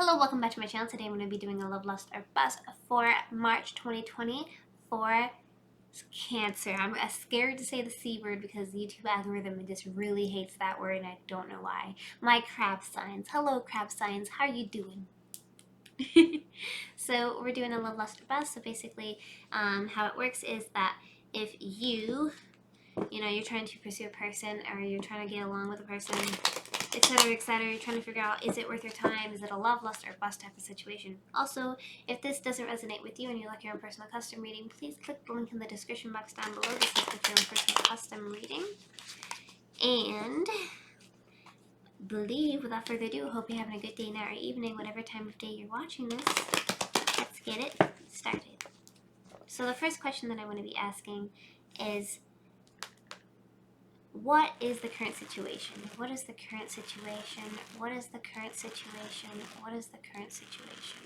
Hello, welcome back to my channel. Today I'm going to be doing a love, lust, or bust for March 2020 for Cancer. I'm scared to say the C word because the YouTube algorithm just really hates that word and I don't know why. My crab signs. Hello, crab signs. How are you doing? So we're doing a love, lust, or bust. So basically how it works is that if you're trying to pursue a person or you're trying to get along with a person, etc., etc. You're trying to figure out, is it worth your time? Is it a love, lust, or bust type of situation? Also, if this doesn't resonate with you and you'd like your own personal custom reading, please click the link in the description box down below. This is for your own personal custom reading. And without further ado, hope you're having a good day, night, or evening, whatever time of day you're watching this. Let's get it started. So the first question that I want to be asking is, what is the current situation? What is the current situation? What is the current situation? What is the current situation?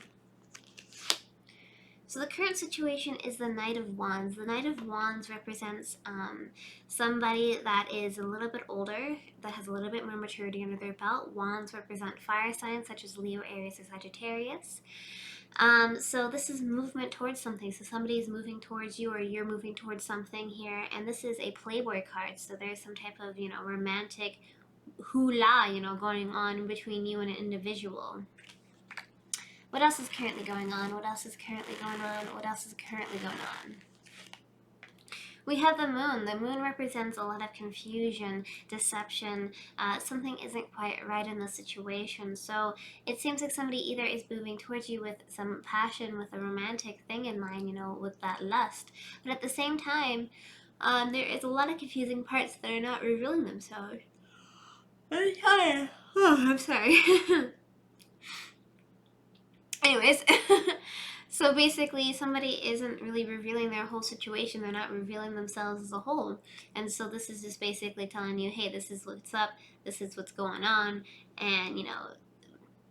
So the current situation is the Knight of Wands. The Knight of Wands represents somebody that is a little bit older, that has a little bit more maturity under their belt. Wands represent fire signs such as Leo, Aries, or Sagittarius. So this is movement towards something. So somebody is moving towards you or you're moving towards something here. And this is a Playboy card. So there's some type of, romantic hula, going on between you and an individual. What else is currently going on? What else is currently going on? What else is currently going on? We have the moon. The moon represents a lot of confusion, deception. Something isn't quite right in the situation. So it seems like somebody either is moving towards you with some passion, with a romantic thing in mind, with that lust. But at the same time, there is a lot of confusing parts that are not revealing themselves. I'm tired. Oh, I'm sorry. Anyways. So basically, somebody isn't really revealing their whole situation. They're not revealing themselves as a whole. And so this is just basically telling you, hey, this is what's up. This is what's going on. And,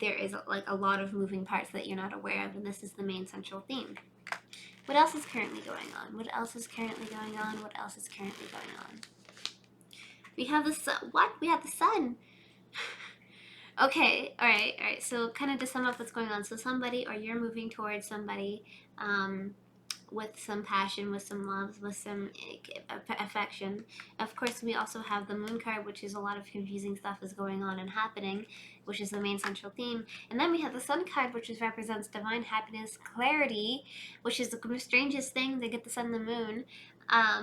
there is like a lot of moving parts that you're not aware of. And this is the main central theme. What else is currently going on? What else is currently going on? What else is currently going on? We have the sun. What? We have the sun. Okay, all right. So kind of to sum up what's going on. So somebody, or you're moving towards somebody with some passion, with some love, with some affection. Of course, we also have the moon card, which is a lot of confusing stuff is going on and happening, which is the main central theme. And then we have the sun card, which represents divine happiness, clarity, which is the strangest thing. They get the sun and the moon.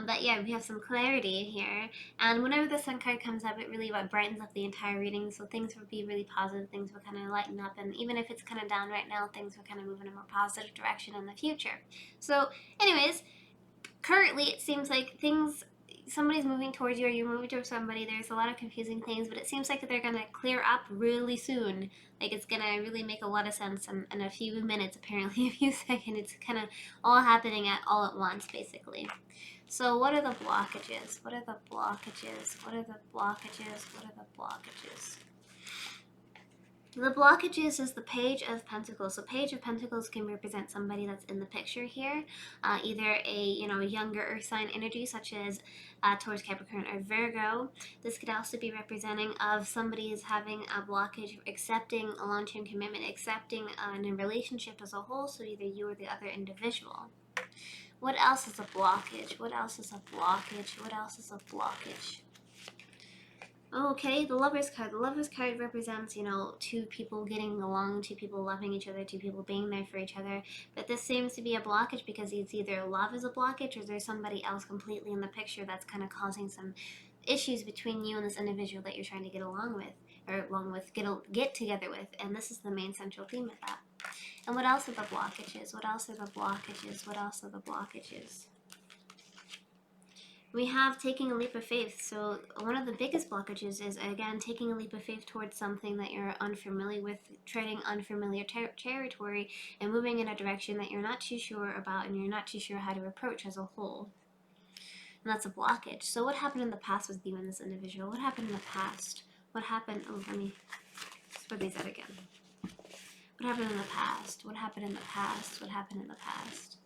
But yeah, we have some clarity here. And whenever the sun card comes up, it really brightens up the entire reading. So things will be really positive. Things will kind of lighten up. And even if it's kind of down right now, things will kind of move in a more positive direction in the future. So anyways, currently it seems like somebody's moving towards you or you're moving towards somebody. There's a lot of confusing things, but it seems like they're going to clear up really soon. Like it's going to really make a lot of sense in a few minutes, apparently, a few seconds. It's kind of all happening all at once, basically. So what are the blockages? What are the blockages? What are the blockages? What are the blockages? The blockages is the Page of Pentacles. So Page of Pentacles can represent somebody that's in the picture here, either a younger earth sign energy, such as Taurus, Capricorn, or Virgo. This could also be representing of somebody is having a blockage accepting a long-term commitment, accepting a relationship as a whole. So either you or the other individual. What else is a blockage? What else is a blockage? What else is a blockage? Okay, the Lover's card. The Lover's card represents, two people getting along, two people loving each other, two people being there for each other. But this seems to be a blockage because it's either love is a blockage or there's somebody else completely in the picture that's kind of causing some issues between you and this individual that you're trying to get along with, or get together with. And this is the main central theme of that. And what else are the blockages? What else are the blockages? What else are the blockages? We have taking a leap of faith. So one of the biggest blockages is, again, taking a leap of faith towards something that you're unfamiliar with, treading unfamiliar territory, and moving in a direction that you're not too sure about and you're not too sure how to approach as a whole. And that's a blockage. So what happened in the past with you and this individual? What happened in the past? What happened? Oh, let me spread these out again. What happened in the past? What happened in the past? What happened in the past?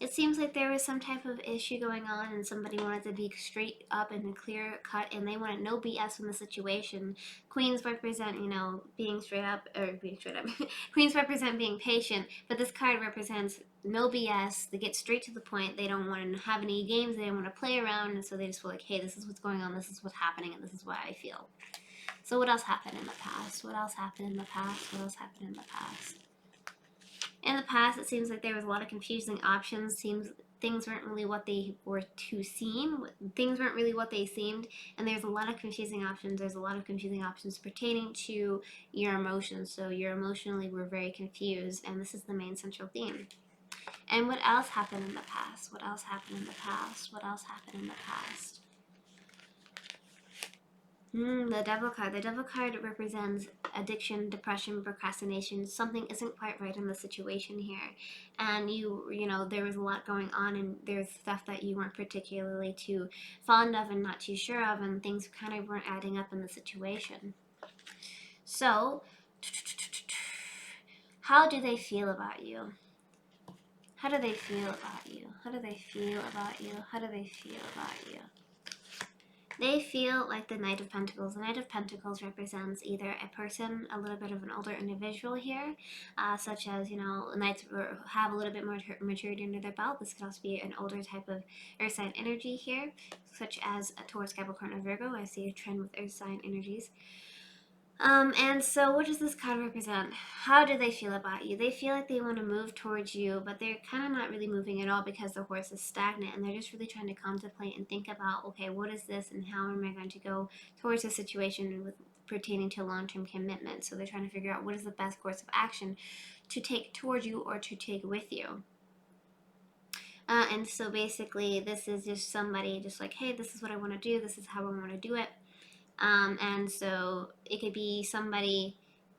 It seems like there was some type of issue going on and somebody wanted to be straight up and clear cut and they wanted no BS in the situation. Queens represent, being straight up, or being straight up. Queens represent being patient, but this card represents no BS. They get straight to the point. They don't want to have any games. They don't want to play around. And so they just feel like, hey, this is what's going on. This is what's happening. And this is what I feel. So what else happened in the past? What else happened in the past? What else happened in the past? In the past, it seems like there was a lot of confusing options. Seems things weren't really what they were to seem. Things weren't really what they seemed, and there's a lot of confusing options. There's a lot of confusing options pertaining to your emotions. So you emotionally were very confused, and this is the main central theme. And what else happened in the past? What else happened in the past? What else happened in the past? The Devil card. The Devil card represents addiction, depression, procrastination. Something isn't quite right in the situation here. And there was a lot going on and there's stuff that you weren't particularly too fond of and not too sure of, and things kind of weren't adding up in the situation. So, how do they feel about you? How do they feel about you? How do they feel about you? How do they feel about you? They feel like the Knight of Pentacles. The Knight of Pentacles represents either a person, a little bit of an older individual here, such as, Knights have a little bit more maturity under their belt. This could also be an older type of earth sign energy here, such as Taurus, Capricorn, or Virgo. I see a trend with earth sign energies. And so what does this card represent? How do they feel about you? They feel like they want to move towards you, but they're kind of not really moving at all because the horse is stagnant, and they're just really trying to contemplate and think about, okay, what is this and how am I going to go towards a situation with pertaining to long-term commitment? So they're trying to figure out what is the best course of action to take towards you or to take with you. And so basically this is just somebody just like, hey, this is what I want to do. This is how I want to do it. And so it could be somebody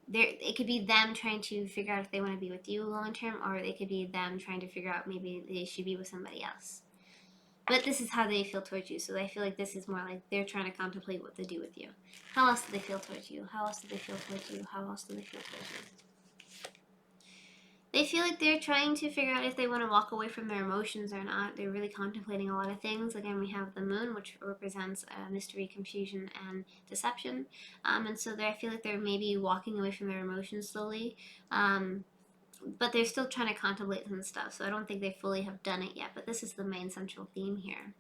there. It could be them trying to figure out if they want to be with you long term, or it could be them trying to figure out maybe they should be with somebody else. But this is how they feel towards you. So I feel like this is more like they're trying to contemplate what to do with you. How else do they feel towards you? How else do they feel towards you? How else do they feel towards you? They feel like they're trying to figure out if they want to walk away from their emotions or not. They're really contemplating a lot of things. Again, we have the moon, which represents mystery, confusion, and deception. And so I feel like they're maybe walking away from their emotions slowly. But they're still trying to contemplate some stuff. So I don't think they fully have done it yet. But this is the main central theme here.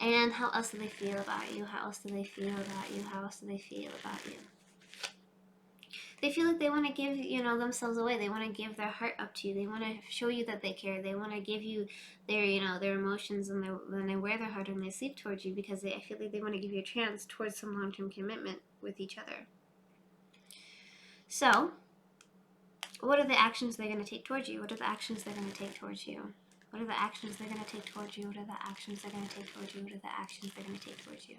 And how else do they feel about you? How else do they feel about you? How else do they feel about you? They feel like they want to give, themselves away. They want to give their heart up to you. They want to show you that they care. They want to give you their, their emotions, and when they wear their heart and they sleep towards you, because I feel like they want to give you a chance towards some long-term commitment with each other. So, what are the actions they're going to take towards you? What are the actions they're going to take towards you? What are the actions they're going to take towards you? What are the actions they're going to take towards you? What are the actions they're going to take towards you?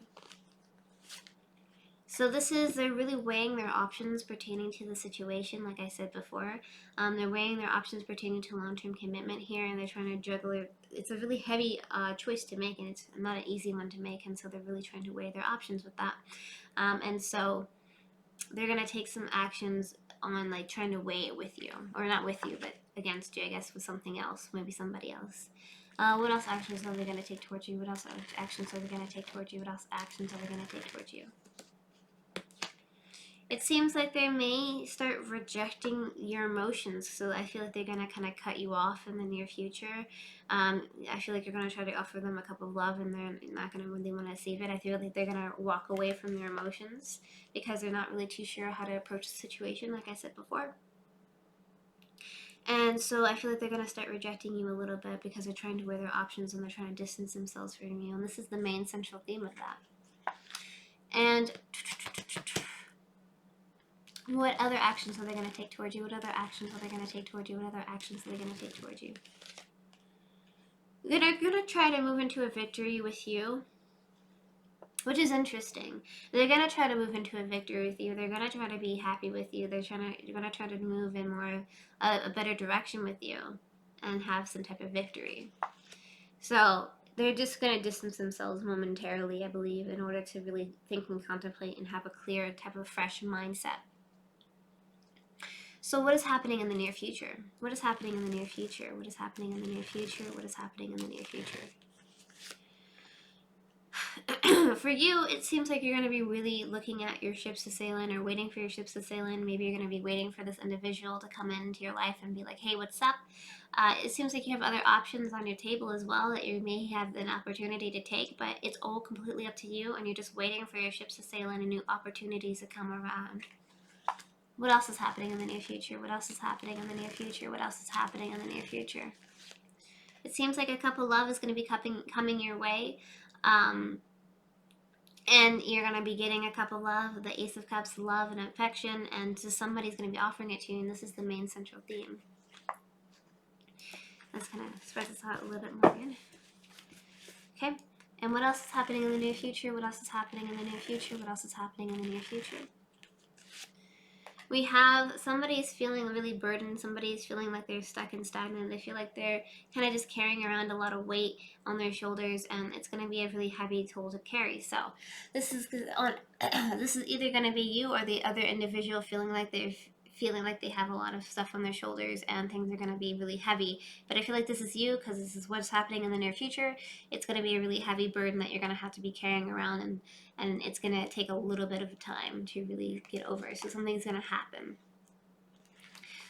So they're really weighing their options pertaining to the situation, like I said before. They're weighing their options pertaining to long-term commitment here, and they're trying to juggle it. It's a really heavy choice to make, and it's not an easy one to make, and so they're really trying to weigh their options with that. And so they're going to take some actions on, like, trying to weigh it with you. Or not with you, but against you, I guess, with something else, maybe somebody else. What else actions are they going to take towards you? What else actions are they going to take towards you? What else actions are they going to take towards you? It seems like they may start rejecting your emotions, so I feel like they're going to kind of cut you off in the near future. I feel like you're going to try to offer them a cup of love, and they're not going to really want to receive it. I feel like they're going to walk away from their emotions because they're not really too sure how to approach the situation, like I said before. And so I feel like they're going to start rejecting you a little bit because they're trying to weigh their options and they're trying to distance themselves from you, and this is the main central theme of that. And what other actions are they going to take towards you? What other actions are they going to take towards you? What other actions are they going to take towards you? They're going to try to move into a victory with you, which is interesting. They're going to try to move into a victory with you. They're going to try to be happy with you. They're going to try to move in more a better direction with you and have some type of victory. So they're just going to distance themselves momentarily, I believe, in order to really think and contemplate and have a clear type of fresh mindset. So what is happening in the near future? What is happening in the near future? What is happening in the near future? What is happening in the near future? For you, it seems like you're going to be really looking at your ships to sail in, or waiting for your ships to sail in. Maybe you're going to be waiting for this individual to come into your life and be like, hey, what's up? It seems like you have other options on your table as well that you may have an opportunity to take, but it's all completely up to you, and you're just waiting for your ships to sail in and new opportunities to come around. What else is happening in the near future? What else is happening in the near future? What else is happening in the near future? It seems like a couple love is going to be coming your way. And you're going to be getting a cup of love, the Ace of Cups, love and affection, and just somebody's going to be offering it to you, and this is the main central theme. Let's kind of spread this out a little bit more again. Okay, and what else is happening in the near future? What else is happening in the near future? What else is happening in the near future? We have somebody's feeling really burdened. Somebody's feeling like they're stuck and stagnant. They feel like they're kind of just carrying around a lot of weight on their shoulders, and it's going to be a really heavy toll to carry. So this is this is either going to be you or the other individual feeling like they have a lot of stuff on their shoulders and things are going to be really heavy. But I feel like this is you, because this is what's happening in the near future. It's going to be a really heavy burden that you're going to have to be carrying around, and it's going to take a little bit of time to really get over. So something's going to happen.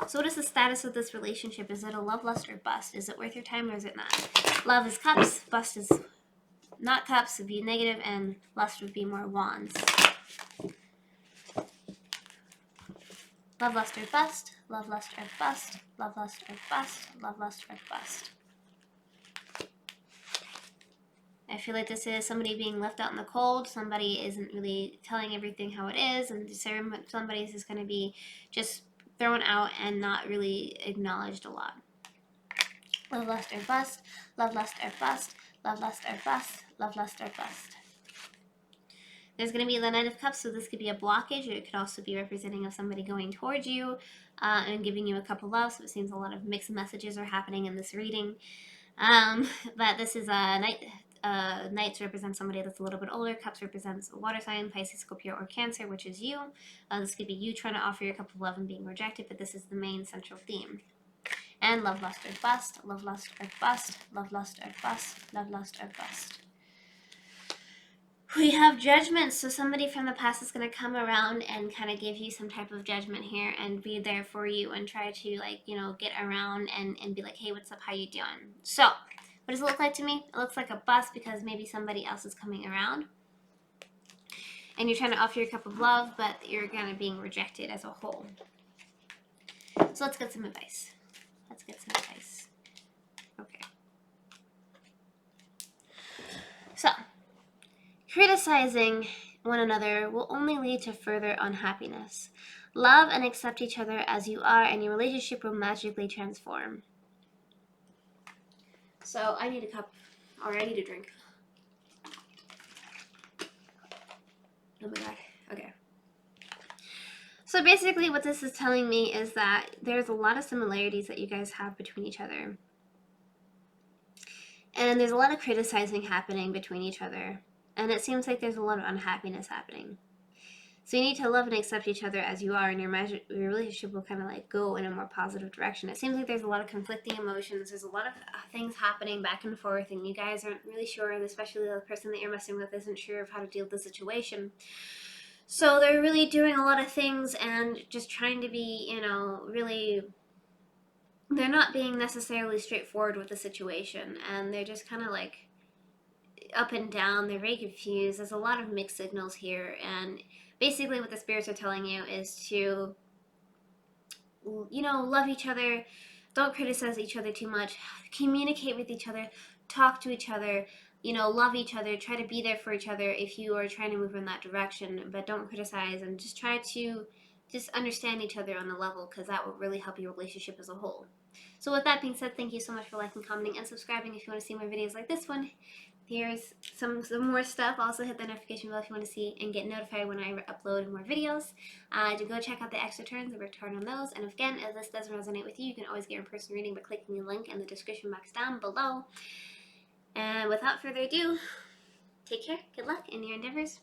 So what is the status of this relationship? Is it a love, lust, or bust? Is it worth your time or is it not? Love is cups, bust is not cups, would be negative, and lust would be more wands. Love, lust, or bust. Love, lust, or bust. Love, lust, or bust. Love, lust, or bust. I feel like this is somebody being left out in the cold. Somebody isn't really telling everything how it is, and somebody's just going to be just thrown out and not really acknowledged a lot. Love, lust, or bust. Love, lust, or bust. Love, lust, or bust. Love, lust, or bust. There's going to be the Knight of Cups, so this could be a blockage, or it could also be representing of somebody going towards you and giving you a cup of love. So it seems a lot of mixed messages are happening in this reading. But this is a Knight. Knights represent somebody that's a little bit older. Cups represents a water sign, Pisces, Scorpio, or Cancer, which is you. This could be you trying to offer your cup of love and being rejected, but this is the main central theme. And love, lust, or bust. Love, lust, or bust. Love, lust, or bust. Love, lust, or bust. We have judgment, so somebody from the past is going to come around and kind of give you some type of judgment here and be there for you and try to, like, you know, get around and be like, hey, what's up, how you doing? So, what does it look like to me? It looks like a bust, because maybe somebody else is coming around and you're trying to offer your cup of love, but you're kind of being rejected as a whole. So let's get some advice. Let's get some advice. Okay. So, criticizing one another will only lead to further unhappiness. Love and accept each other as you are, and your relationship will magically transform. So I need a cup, or I need a drink. Oh my god. Okay. So basically what this is telling me is that there's a lot of similarities that you guys have between each other. And there's a lot of criticizing happening between each other. And it seems like there's a lot of unhappiness happening. So you need to love and accept each other as you are, and your relationship will kind of like go in a more positive direction. It seems like there's a lot of conflicting emotions. There's a lot of things happening back and forth, and you guys aren't really sure, and especially the person that you're messing with isn't sure of how to deal with the situation. So they're really doing a lot of things and just trying to be, you know, really, they're not being necessarily straightforward with the situation, and they're just kind of like up and down. They're very confused. There's a lot of mixed signals here, and basically what the spirits are telling you is to, you know, love each other, don't criticize each other too much, communicate with each other, talk to each other, you know, love each other, try to be there for each other if you are trying to move in that direction, but don't criticize, and just try to just understand each other on the level, because that will really help your relationship as a whole. So with that being said, thank you so much for liking, commenting, and subscribing if you want to see more videos like this one. Here's some more stuff. Also hit the notification bell if you want to see and get notified when I upload more videos. To go check out the extra turns and work hard on those. And again, if this doesn't resonate with you, you can always get your in-person reading by clicking the link in the description box down below. And without further ado, take care, good luck in your endeavors.